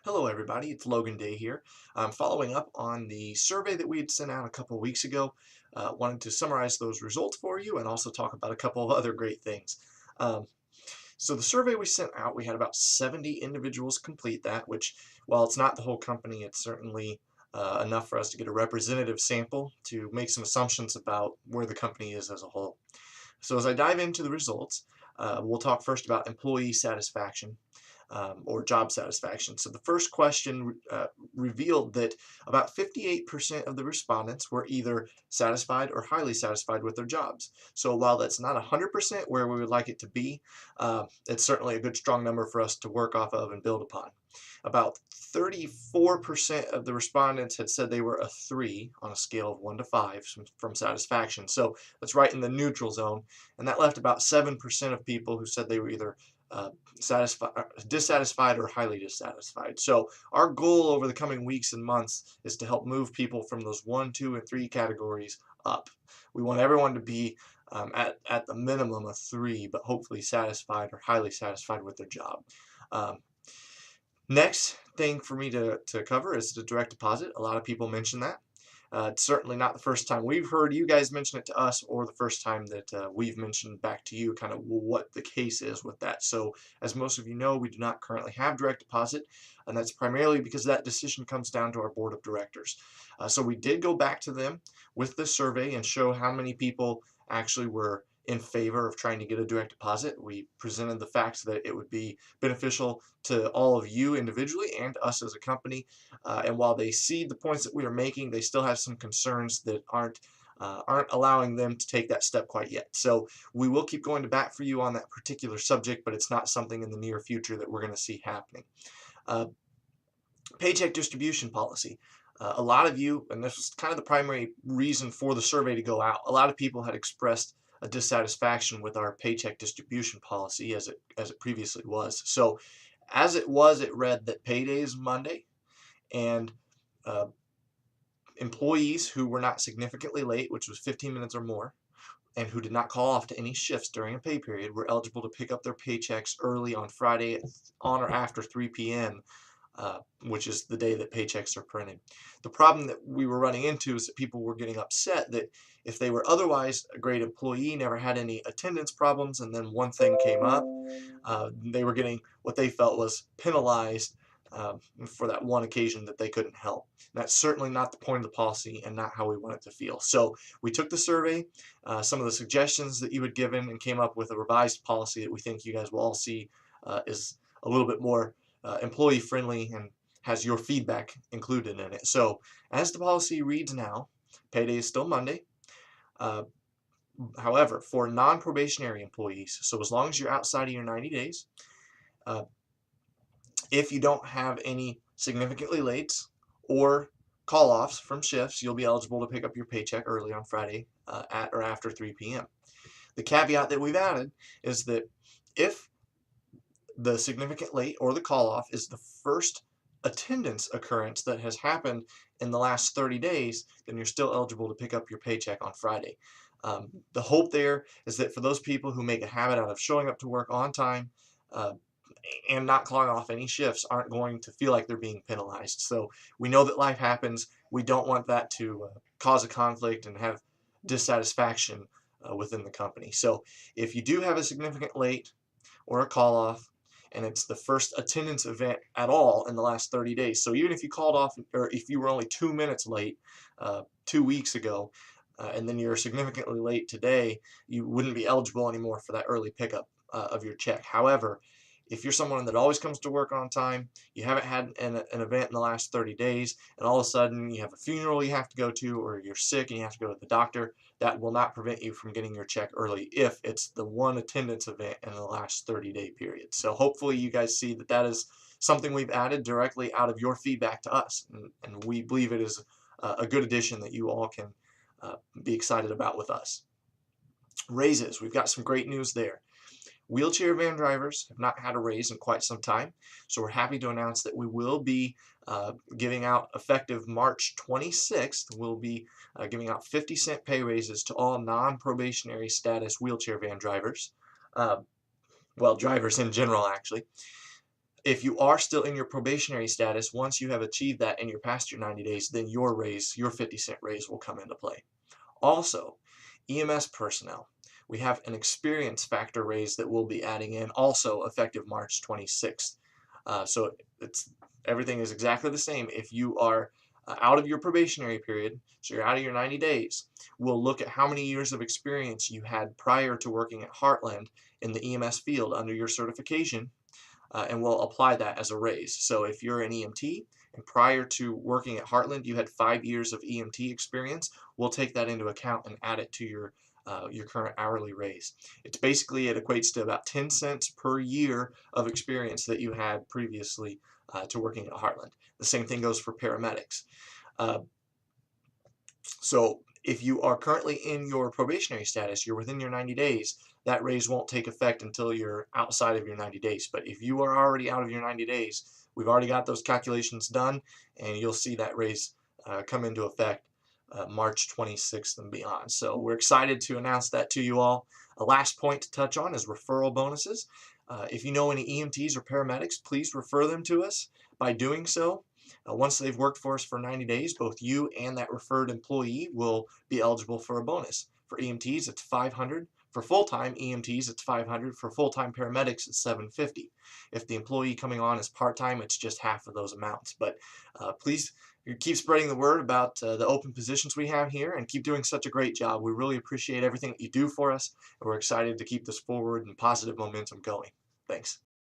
Hello everybody, it's Logan Day here. I'm following up on the survey that we had sent out a couple of weeks ago. Wanted to summarize those results for you and also talk about a couple of other great things. Um, so the survey we sent out, we had about 70 individuals complete that, which while it's not the whole company, it's certainly enough for us to get a representative sample to make some assumptions about where the company is as a whole. So as I dive into the results, we'll talk first about employee satisfaction. Or job satisfaction. So the first question revealed that about 58% of the respondents were either satisfied or highly satisfied with their jobs. So while that's not 100% where we would like it to be, it's certainly a good strong number for us to work off of and build upon. About 34% of the respondents had said they were a 3 on a scale of 1 to 5 from satisfaction. So that's right in the neutral zone. And that left about 7% of people who said they were either uh, dissatisfied or highly dissatisfied. So our goal over the coming weeks and months is to help move people from those 1, 2, and 3 categories up. We want everyone to be at the minimum a 3, but hopefully satisfied or highly satisfied with their job. Um, Next thing for me to cover is the direct deposit. A lot of people mention that. It's certainly not the first time we've heard you guys mention it to us or the first time that we've mentioned back to you kind of what the case is with that. So as most of you know, we do not currently have direct deposit, and that's primarily because that decision comes down to our board of directors. So we did go back to them with the survey and show how many people actually were in favor of trying to get a direct deposit. We presented the fact that it would be beneficial to all of you individually and us as a company. And while they see the points that we are making, they still have some concerns that aren't allowing them to take that step quite yet. So we will keep going to bat for you on that particular subject, but it's not something in the near future that we're going to see happening. Uh, Paycheck distribution policy. A lot of you, and this was kind of the primary reason for the survey to go out, a lot of people had expressed a dissatisfaction with our paycheck distribution policy as it previously was. So as it was, it read that payday is Monday, and uh, employees who were not significantly late, which was 15 minutes or more, and who did not call off to any shifts during a pay period were eligible to pick up their paychecks early on Friday on or after 3 p.m., which is the day that paychecks are printed. The problem that we were running into is that people were getting upset that if they were otherwise a great employee, never had any attendance problems, and then one thing came up, they were getting what they felt was penalized for that one occasion that they couldn't help. And that's certainly not the point of the policy and not how we want it to feel. So we took the survey, some of the suggestions that you had given, and came up with a revised policy that we think you guys will all see is a little bit more employee friendly and has your feedback included in it. So as the policy reads now, payday is still Monday. Uh, However, for non-probationary employees, so as long as you're outside of your 90 days, uh, if you don't have any significantly late or call-offs from shifts, you'll be eligible to pick up your paycheck early on Friday at or after 3 p.m. The caveat that we've added is that if the significant late or the call-off is the first attendance occurrence that has happened in the last 30 days, then you're still eligible to pick up your paycheck on Friday. The hope there is that for those people who make a habit out of showing up to work on time, uh, and not calling off any shifts aren't going to feel like they're being penalized. So we know that life happens. We don't want that to cause a conflict and have dissatisfaction within the company. So if you do have a significant late or a call off, and it's the first attendance event at all in the last 30 days. So even if you called off, or if you were only 2 minutes late 2 weeks ago, and then you're significantly late today, you wouldn't be eligible anymore for that early pickup of your check. However, if you're someone that always comes to work on time, you haven't had an event in the last 30 days, and all of a sudden you have a funeral you have to go to, or you're sick and you have to go to the doctor, that will not prevent you from getting your check early if it's the one attendance event in the last 30-day period. So hopefully you guys see that that is something we've added directly out of your feedback to us, and we believe it is a good addition that you all can be excited about with us. Raises, we've got some great news there. Wheelchair van drivers have not had a raise in quite some time, so we're happy to announce that we will be giving out, effective March 26th, we'll be giving out 50-cent pay raises to all non-probationary status wheelchair van drivers. Well, drivers in general, actually. If you are still in your probationary status, once you have achieved that and you're past your 90 days, then your raise, your 50-cent raise will come into play. Also, EMS personnel, we have an experience factor raise that we'll be adding in, also effective March 26th. So everything is exactly the same. If you are out of your probationary period, so you're out of your 90 days, we'll look at how many years of experience you had prior to working at Heartland in the EMS field under your certification, and we'll apply that as a raise. So if you're an EMT and prior to working at Heartland you had 5 years of EMT experience, we'll take that into account and add it to your current hourly raise. It's basically, it equates to about 10 cents per year of experience that you had previously to working at Heartland. The same thing goes for paramedics. So if you are currently in your probationary status, you're within your 90 days, that raise won't take effect until you're outside of your 90 days. But if you are already out of your 90 days, we've already got those calculations done, and you'll see that raise come into effect March 26th and beyond. So we're excited to announce that to you all. A last point to touch on is referral bonuses. If you know any EMTs or paramedics, please refer them to us. By doing so, once they've worked for us for 90 days, both you and that referred employee will be eligible for a bonus. For EMTs, it's $500. For full-time EMTs, it's $500. For full-time paramedics, it's $750. If the employee coming on is part-time, it's just half of those amounts. But please keep spreading the word about the open positions we have here, and keep doing such a great job. We really appreciate everything that you do for us, and we're excited to keep this forward and positive momentum going. Thanks.